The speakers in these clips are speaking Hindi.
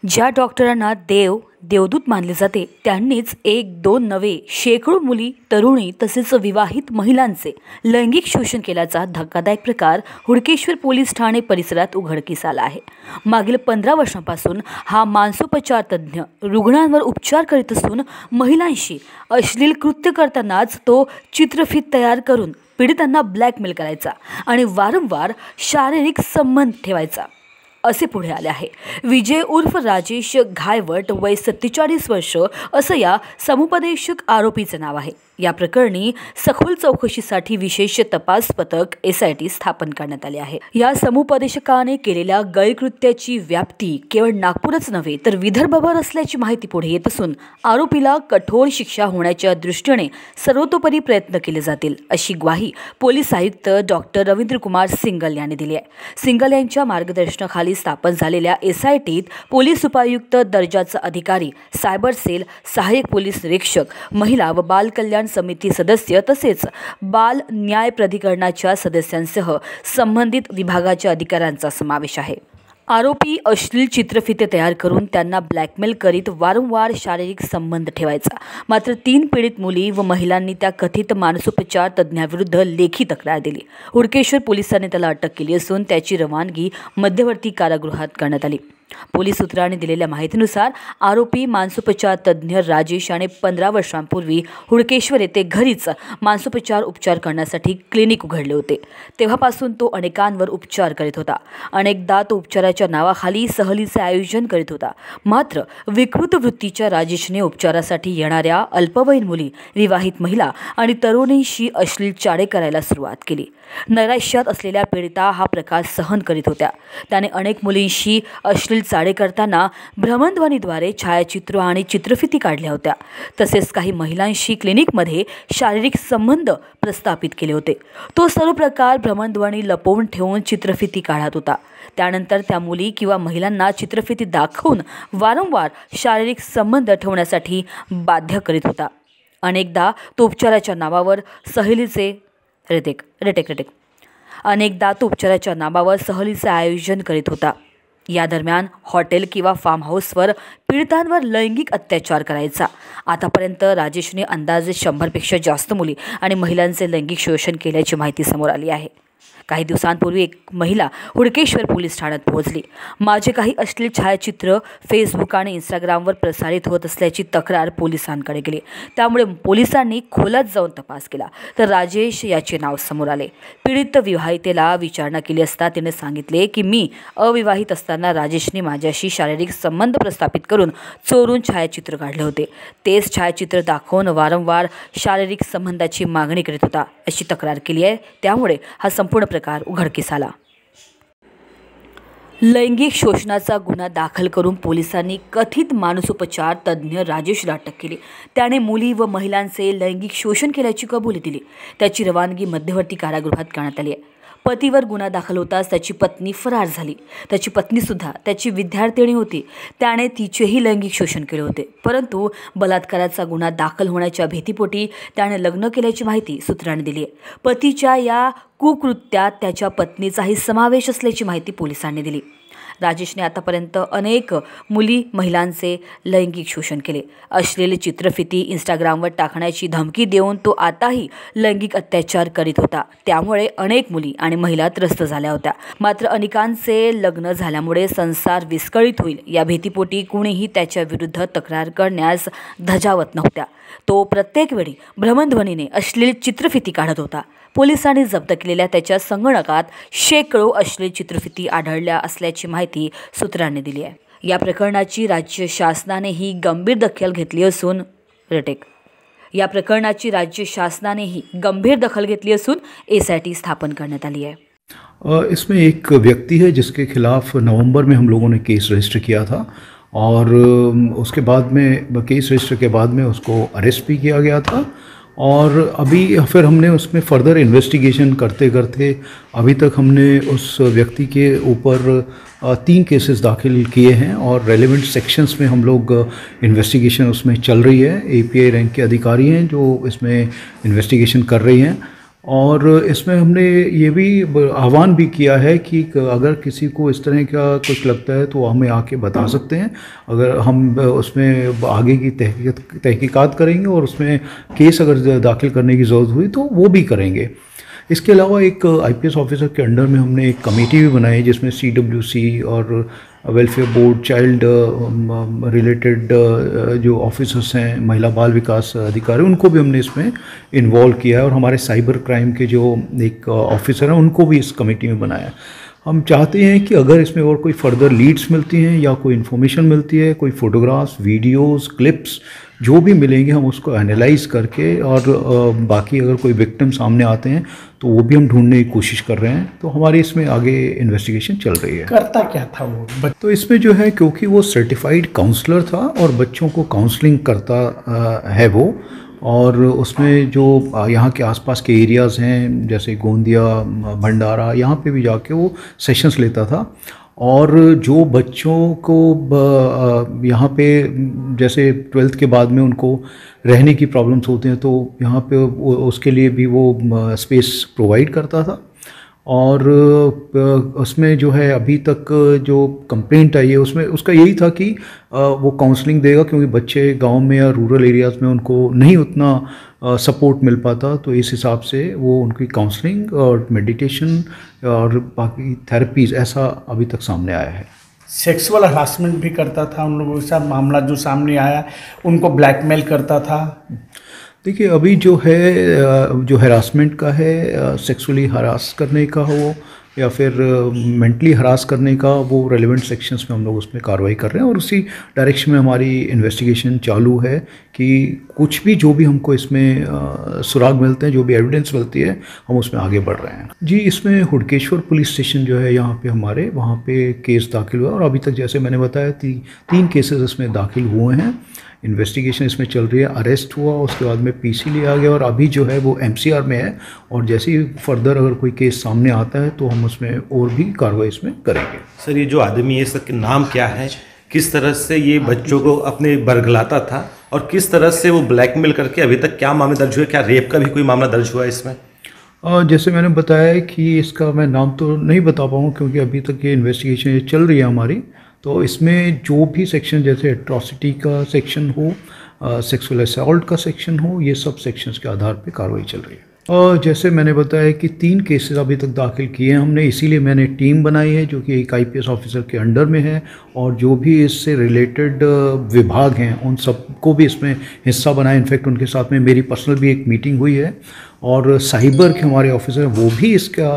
ज्या डॉक्टरांना देवदूत मानले जाते त्यांनीच एक दोन नव्हे शेकडो मुली, तरुणी तसेच विवाहित महिलांचे लैंगिक शोषण केल्याचा धक्कादायक प्रकार हुडकेश्वर पोलीस ठाणे परिसरात उघडकीस आला आहे। मागील 15 वर्षांपासून हा मानसोपचार तज्ज्ञ रुग्णांवर उपचार करीत असून महिलांशी अश्लील कृत्य करतानाच तो चित्रफित तयार करून पीडितांना ब्लॅकमेल करायचा आणि वारंवार शारीरिक संबंध ठेवायचा असे पुढे आले आहे। विजय उर्फ राजेश घायवट, वय 47 वर्ष असं या समुपदेशक आरोपीचं नाव आहे। या प्रकरणी सखोल चौकशीसाठी विशेष तपास पथक SIT स्थापन करण्यात आले आहे। या समुपदेशकाने केलेल्या गैरकृत्याची व्याप्ती केवळ नागपूरच नव्हे तर विदर्भभर असल्याची माहिती पुढे येत असून आरोपीला कठोर शिक्षा होण्याच्या दृष्टीने सर्वतोपरी प्रयत्न केले जातील अशी ग्वाही पोलीस आयुक्त डॉक्टर रवींद्र कुमार सिंगल यांनी दिली आहे। सिंगल यांच्या मार्गदर्शनाखाली स्थापन झालेल्या SITत पोलीस उपायुक्त दर्जाचा अधिकारी, सायबर सेल, सहाय्यक पोलीस निरीक्षक, महिला व बाल कल्याण समिती सदस्य तसेच बाल न्याय प्राधिकरणाच्या सदस्यांसह संबंधित विभागाच्या अधिकाऱ्यांचा समावेश आहे। आरोपी अश्लील चित्रफिते तयार करून त्यांना ब्लॅकमेल करीत वारंवार शारीरिक संबंध ठेवायचा। मात्र 3 पीडित मुली व महिलांनी त्या कथित मानसोपचार तज्ज्ञाविरुद्ध लेखी तक्रार दिली। हुडकेश्वर पोलिसांनी त्याला अटक केली असून त्याची रवानगी मध्यवर्ती कारागृहात करण्यात आली। पोलीस सूत्रांनी दिलेल्या माहितीनुसार आरोपी मानसोपचार तज्ज्ञ राजेश याने 15 वर्षांपूर्वी हुडकेश्वर येथे घरीच मानसोपचार उपचार करण्यासाठी क्लिनिक उघडले होते। तेव्हापासून तो अनेकांवर उपचार करीत होता। अनेकदा तो उपचाराच्या नावाखाली सहलीचे आयोजन करीत होता। मात्र विकृत वृत्तीच्या राजेशने उपचारासाठी येणाऱ्या अल्पवयीन मुली, विवाहित महिला आणि तरुणींशी अश्लील चाळे करायला सुरुवात केली। नैराश्यात असलेल्या पीडिता हा प्रकार सहन करीत होत्या। त्याने अनेक मुलींशी अश्लील चाळे करताना भ्रमणध्वनीद्वारे छायाचित्र आणि चित्रफिती काढल्या होत्या। तसेच काही महिलांशी क्लिनिकमध्ये शारीरिक संबंध प्रस्थापित केले होते। तो सर्व प्रकार भ्रमणध्वनी लपवून ठेवून चित्रफिती काढत होता। त्यानंतर त्या मुली किंवा महिलांना चित्रफिती दाखवून वारंवार शारीरिक संबंध ठेवण्यासाठी बाध्य करीत होता। अनेकदा तो उपचाराच्या नावावर सहलीचे आयोजन करीत होता। या दरम्यान हॉटेल किंवा फार्म हाऊसवर पीडितांवर लैंगिक अत्याचार करायचा। आतापर्यंत राजेशने अंदाजे 100पेक्षा जास्त मुली आणि महिलांचे लैंगिक शोषण केल्याची माहिती समोर आली आहे। काही दिवसांपूर्वी एक महिला हुडकेश्वर पोलीस ठाण्यात पोहोचली। माझे काही अश्लील छायाचित्र फेसबुक आणि इंस्टाग्रामवर प्रसारित होत असल्याची तक्रार पोलिसांकडे गेली। त्यामुळे पोलिसांनी खोलात जाऊन तपास केला तर राजेश याचे नाव समोर आले। पीडित विवाहितेला विचारणा केली असता तिने सांगितले की मी अविवाहित असताना राजेशने माझ्याशी शारीरिक संबंध प्रस्थापित करून चोरून छायाचित्र काढले होते। तेच छायाचित्र दाखवून वारंवार शारीरिक संबंधाची मागणी करीत होता अशी तक्रार केली आहे। त्यामुळे हा संपूर्ण प्रकार उघडकीस आला। लैंगिक शोषणाचा गुन्हा दाखल करून पोलिसांनी कथित मानसोपचार तज्ज्ञ राजेशला अटक केली। त्याने मुली व महिलांचे लैंगिक शोषण केल्याची कबुली दिली। त्याची रवानगी मध्यवर्ती कारागृहात करण्यात आली आहे। पतीवर गुन्हा दाखल होताच त्याची पत्नी फरार झाली। त्याची पत्नीसुद्धा त्याची विद्यार्थिनी होती। त्याने तिचेही लैंगिक शोषण केले होते, परंतु बलात्काराचा गुन्हा दाखल होण्याच्या भीतीपोटी त्याने लग्न केल्याची माहिती सूत्रांनी दिली आहे। पतीच्या या कुकृत्यात त्याच्या पत्नीचाही समावेश असल्याची माहिती पोलिसांनी दिली। राजेशने आतापर्यंत अनेक मुली, महिलांचे लैंगिक शोषण केले। अश्लील चित्रफिती इंस्टाग्रामवर टाकण्याची धमकी देऊन तो आताही लैंगिक अत्याचार करीत होता। त्यामुळे अनेक मुली आणि महिला त्रस्त झाल्या होत्या। मात्र अनेकांचे लग्न झाल्यामुळे संसार विस्कळीत होईल या भीतीपोटी कुणीही त्याच्या विरुद्ध तक्रार करण्यास धजावत नव्हत्या। तो प्रत्येक वेळी भ्रमणध्वनीने अश्लील चित्रफिती काढत होता। पोलिसांनी जप्त केलेल्या त्याच्या संगणकात शेकडो अश्लील चित्रफिती आढळल्या असल्याची माहिती सूत्रांनी दिली आहे। या प्रकरणाची राज्य शासनानेही गंभीर दखल घेतली असून SIT स्थापन करण्यात आली है। इसमें एक व्यक्ति है जिसके खिलाफ नवंबर में हम लोगों ने केस रजिस्टर किया था और उसके बाद में केस रजिस्टर के बाद में उसको अरेस्ट भी किया गया था और अभी फिर हमने उसमें फर्दर इन्वेस्टिगेशन करते करते अभी तक हमने उस व्यक्ति के ऊपर 3 केसेस दाखिल किए हैं और रेलेवेंट सेक्शंस में हम लोग इन्वेस्टिगेशन उसमें चल रही है। API रैंक के अधिकारी हैं जो इसमें इन्वेस्टिगेशन कर रही हैं और इसमें हमने ये भी आह्वान भी किया है कि अगर किसी को इस तरह का कुछ लगता है तो हमें आके बता सकते हैं। अगर हम उसमें आगे की तहकीकात करेंगे और उसमें केस अगर दाखिल करने की ज़रूरत हुई तो वो भी करेंगे। इसके अलावा एक आईपीएस ऑफिसर के अंडर में हमने एक कमेटी भी बनाई जिसमें सीडब्ल्यूसी और वेलफेयर बोर्ड, चाइल्ड रिलेटेड जो ऑफिसर्स हैं, महिला बाल विकास अधिकारी, उनको भी हमने इसमें इन्वॉल्व किया है और हमारे साइबर क्राइम के जो एक ऑफिसर हैं उनको भी इस कमेटी में बनाया। हम चाहते हैं कि अगर इसमें और कोई फर्दर लीड्स मिलती हैं या कोई इन्फॉर्मेशन मिलती है, कोई फ़ोटोग्राफ्स, वीडियोस, क्लिप्स जो भी मिलेंगे हम उसको एनालाइज करके और बाकी अगर कोई विक्टिम सामने आते हैं तो वो भी हम ढूंढने की कोशिश कर रहे हैं। तो हमारी इसमें आगे इन्वेस्टिगेशन चल रही है। करता क्या था वो? तो इसमें जो है, क्योंकि वो सर्टिफाइड काउंसलर था और बच्चों को काउंसलिंग करता है वो, और उसमें जो यहाँ के आसपास के एरियाज़ हैं जैसे गोंदिया, भंडारा, यहाँ पे भी जाके वो सेशंस लेता था। और जो बच्चों को यहाँ पे जैसे 12th के बाद में उनको रहने की प्रॉब्लम्स होती हैं तो यहाँ पे उसके लिए भी वो स्पेस प्रोवाइड करता था। और उसमें जो है अभी तक जो कंप्लेंट आई है उसमें उसका यही था कि वो काउंसलिंग देगा, क्योंकि बच्चे गांव में या रूरल एरियाज़ में उनको नहीं उतना सपोर्ट मिल पाता, तो इस हिसाब से वो उनकी काउंसलिंग और मेडिटेशन और बाकी थेरेपीज़ ऐसा अभी तक सामने आया है। सेक्सुअल हरासमेंट भी करता था उन लोगों के साथ, मामला जो सामने आया उनको ब्लैकमेल करता था। देखिए, अभी जो है जो हरासमेंट का है, सेक्सुअली हरास करने का हो या फिर मेंटली हरास करने का, वो रेलेवेंट सेक्शंस में हम लोग उसमें कार्रवाई कर रहे हैं और उसी डायरेक्शन में हमारी इन्वेस्टिगेशन चालू है कि कुछ भी जो भी हमको इसमें सुराग मिलते हैं, जो भी एविडेंस मिलती है, हम उसमें आगे बढ़ रहे हैं। जी, इसमें हुडकेश्वर पुलिस स्टेशन जो है यहाँ पे हमारे, वहाँ पे केस दाखिल हुआ और अभी तक जैसे मैंने बताया 3 केसेस इसमें दाखिल हुए हैं। इन्वेस्टिगेशन इसमें चल रही है, अरेस्ट हुआ, उसके बाद में पीसी लिया गया और अभी जो है वो एमसीआर में है। और जैसे ही फर्दर अगर कोई केस सामने आता है तो हम उसमें और भी कार्रवाई इसमें करेंगे। सर, ये जो आदमी है इसका नाम क्या है, किस तरह से ये बच्चों को अपने बरगलाता था और किस तरह से वो ब्लैकमेल करके अभी तक क्या मामले दर्ज हुए? क्या रेप का भी कोई मामला दर्ज हुआ है इसमें? जैसे मैंने बताया कि इसका मैं नाम तो नहीं बता पाऊँ क्योंकि अभी तक ये इन्वेस्टिगेशन चल रही है हमारी। तो इसमें जो भी सेक्शन, जैसे एट्रॉसिटी का सेक्शन हो, सेक्सुअल असॉल्ट का सेक्शन हो, ये सब सेक्शंस के आधार पे कार्रवाई चल रही है। और जैसे मैंने बताया कि 3 केसेस अभी तक दाखिल किए हैं हमने, इसीलिए मैंने टीम बनाई है जो कि एक आईपीएस ऑफिसर के अंडर में है और जो भी इससे रिलेटेड विभाग हैं उन सबको भी इसमें हिस्सा बनाया। इनफैक्ट उनके साथ में मेरी पर्सनल भी एक मीटिंग हुई है और साइबर के हमारे ऑफिसर हैं वो भी इसका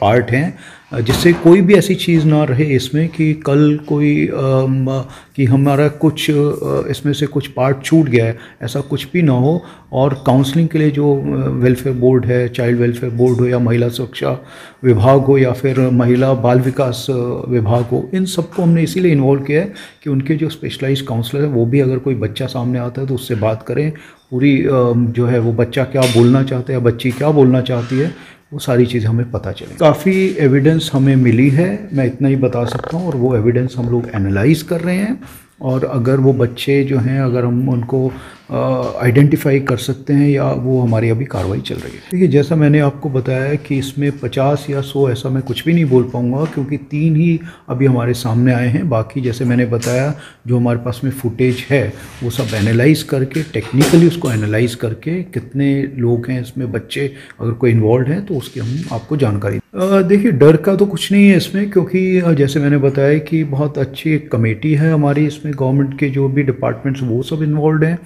पार्ट हैं, जिससे कोई भी ऐसी चीज़ ना रहे इसमें कि कल कोई कि हमारा कुछ इसमें से कुछ पार्ट छूट गया है, ऐसा कुछ भी ना हो। और काउंसलिंग के लिए जो वेलफेयर बोर्ड है, चाइल्ड वेलफेयर बोर्ड हो या महिला सुरक्षा विभाग हो या फिर महिला बाल विकास विभाग हो, इन सबको हमने इसीलिए इन्वॉल्व किया है कि उनके जो स्पेशलाइज्ड काउंसलर है वो भी अगर कोई बच्चा सामने आता है तो उससे बात करें, पूरी जो है वो बच्चा क्या बोलना चाहता है या बच्ची क्या बोलना चाहती है, वो सारी चीज़ हमें पता चले। काफ़ी एविडेंस हमें मिली है, मैं इतना ही बता सकता हूँ, और वो एविडेंस हम लोग एनालाइज कर रहे हैं। और अगर वो बच्चे जो हैं, अगर हम उनको आइडेंटिफाई कर सकते हैं या वो हमारी अभी कार्रवाई चल रही है। देखिए, जैसा मैंने आपको बताया कि इसमें 50 या 100 ऐसा मैं कुछ भी नहीं बोल पाऊँगा क्योंकि 3 ही अभी हमारे सामने आए हैं। बाकी जैसे मैंने बताया जो हमारे पास में फुटेज है वो सब एनालाइज करके, टेक्निकली उसको एनालाइज करके कितने लोग हैं इसमें, बच्चे अगर कोई इन्वॉल्व हैं तो उसकी हम आपको जानकारी। देखिए, डर का तो कुछ नहीं है इसमें, क्योंकि जैसे मैंने बताया कि बहुत अच्छी एक कमेटी है हमारी, इसमें गवर्नमेंट के जो भी डिपार्टमेंट्स वो सब इन्वॉल्व हैं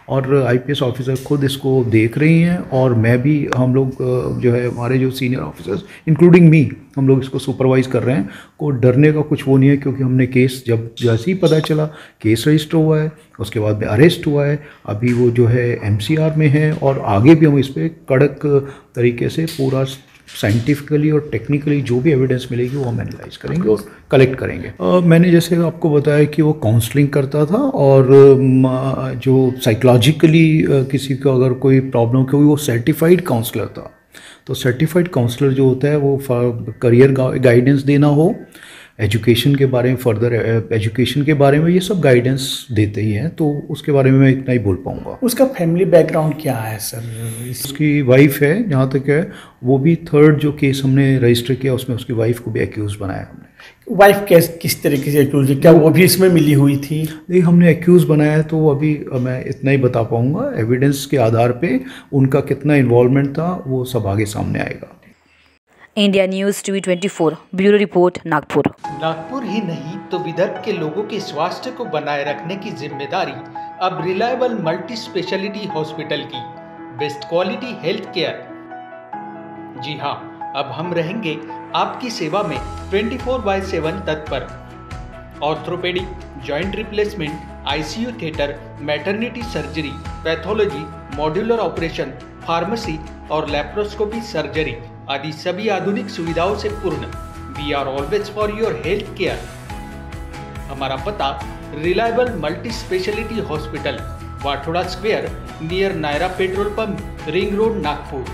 और आईपीएस ऑफिसर खुद इसको देख रही हैं और मैं भी, हम लोग जो है हमारे जो सीनियर ऑफिसर्स इंक्लूडिंग मी, हम लोग इसको सुपरवाइज़ कर रहे हैं। को डरने का कुछ वो नहीं है क्योंकि हमने केस जब जैसे ही पता चला केस रजिस्टर हुआ है, उसके बाद में अरेस्ट हुआ है, अभी वो जो है एमसीआर में है और आगे भी हम इस पर कड़क तरीके से पूरा साइंटिफिकली और टेक्निकली जो भी एविडेंस मिलेगी वो हम एनालाइज करेंगे और कलेक्ट करेंगे। मैंने जैसे आपको बताया कि वो काउंसलिंग करता था और जो साइकोलॉजिकली किसी को अगर कोई प्रॉब्लम, क्योंकि वो सर्टिफाइड काउंसलर था, तो सर्टिफाइड काउंसलर जो होता है वो करियर गाइडेंस देना हो एजुकेशन के बारे में, फर्दर एजुकेशन के बारे में ये सब गाइडेंस देते ही हैं, तो उसके बारे में मैं इतना ही बोल पाऊँगा। उसका फैमिली बैकग्राउंड क्या है सर? उसकी वाइफ है, जहाँ तक है वो भी थर्ड जो केस हमने रजिस्टर किया उसमें उसकी वाइफ को भी एक्यूज़ बनाया हमने। वाइफ किस तरीके से एक्यूज है? क्या वो भी इसमें मिली हुई थी? नहीं, हमने एक्यूज़ बनाया है, तो अभी मैं इतना ही बता पाऊँगा। एविडेंस के आधार पे उनका कितना इन्वॉल्वमेंट था वो सब आगे सामने आएगा। India News TV 24 bureau report Nagpur. Nagpur ही नहीं तो विदर्भ के लोगों के स्वास्थ्य को बनाए रखने की जिम्मेदारी अब रिलायबल मल्टी स्पेशलिटी हॉस्पिटल की। Best quality health care. जी हाँ, अब हम रहेंगे आपकी सेवा में 24/7 तत्पर। Orthopaedic, joint replacement, ICU theatre, maternity surgery, pathology, modular operation, pharmacy और लैप्रोस्कोपी सर्जरी आदि सभी आधुनिक सुविधाओं से पूर्ण। We are always for your health care. हमारा पता reliable multi speciality hospital, Wathoda square, near Nayara petrol pump, ring road, Nagpur.